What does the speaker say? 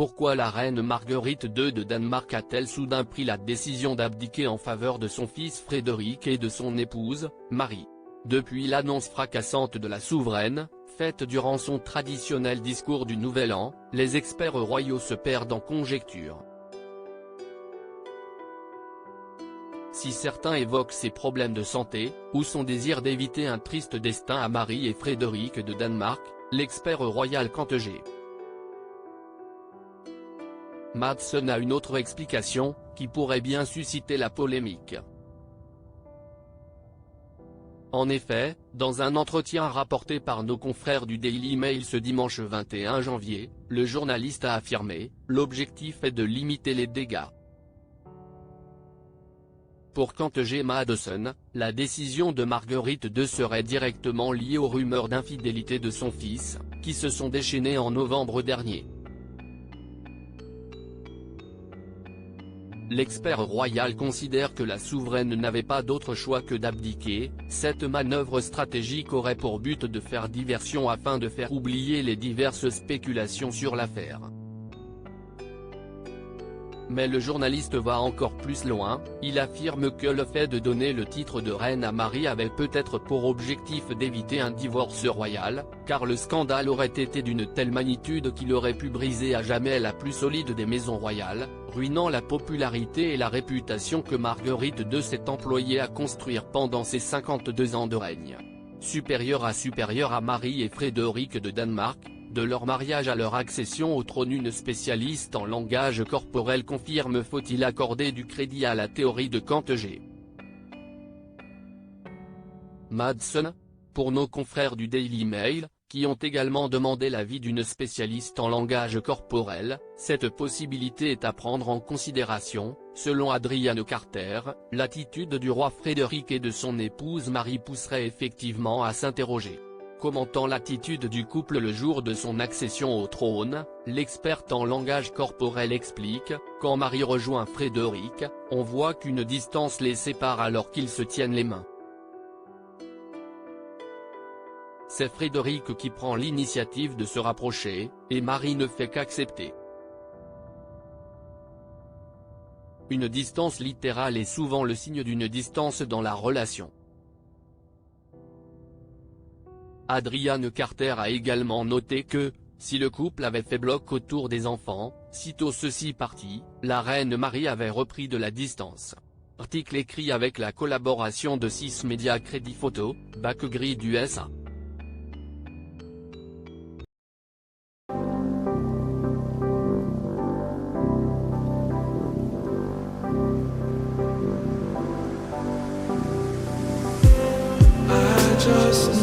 Pourquoi la reine Marguerite II de Danemark a-t-elle soudain pris la décision d'abdiquer en faveur de son fils Frédéric et de son épouse, Marie? Depuis l'annonce fracassante de la souveraine, faite durant son traditionnel discours du Nouvel An, les experts royaux se perdent en conjectures. Si certains évoquent ses problèmes de santé, ou son désir d'éviter un triste destin à Marie et Frédéric de Danemark, l'expert royal Kent G. Madsen a une autre explication, qui pourrait bien susciter la polémique. En effet, dans un entretien rapporté par nos confrères du Daily Mail ce dimanche 21 janvier, le journaliste a affirmé « L'objectif est de limiter les dégâts ». Pour Kent G. Madsen, la décision de Marguerite II serait directement liée aux rumeurs d'infidélité de son fils, qui se sont déchaînées en novembre dernier. L'expert royal considère que la souveraine n'avait pas d'autre choix que d'abdiquer. Cette manœuvre stratégique aurait pour but de faire diversion afin de faire oublier les diverses spéculations sur l'affaire. Mais le journaliste va encore plus loin, il affirme que le fait de donner le titre de reine à Marie avait peut-être pour objectif d'éviter un divorce royal, car le scandale aurait été d'une telle magnitude qu'il aurait pu briser à jamais la plus solide des maisons royales, ruinant la popularité et la réputation que Marguerite II s'est employée à construire pendant ses 52 ans de règne. Supérieure à Marie et Frédéric de Danemark, de leur mariage à leur accession au trône, une spécialiste en langage corporel confirme: faut-il accorder du crédit à la théorie de Kent G. Madsen? Pour nos confrères du Daily Mail, qui ont également demandé l'avis d'une spécialiste en langage corporel, cette possibilité est à prendre en considération. Selon Adrian Carter, l'attitude du roi Frédéric et de son épouse Marie pousserait effectivement à s'interroger. Commentant l'attitude du couple le jour de son accession au trône, l'experte en langage corporel explique: quand Marie rejoint Frédéric, on voit qu'une distance les sépare alors qu'ils se tiennent les mains. C'est Frédéric qui prend l'initiative de se rapprocher, et Marie ne fait qu'accepter. Une distance littérale est souvent le signe d'une distance dans la relation. Adrian Carter a également noté que, si le couple avait fait bloc autour des enfants, sitôt ceux-ci partis, la reine Marie avait repris de la distance. Article écrit avec la collaboration de 6 médias Crédit Photo, Backgrid USA. Just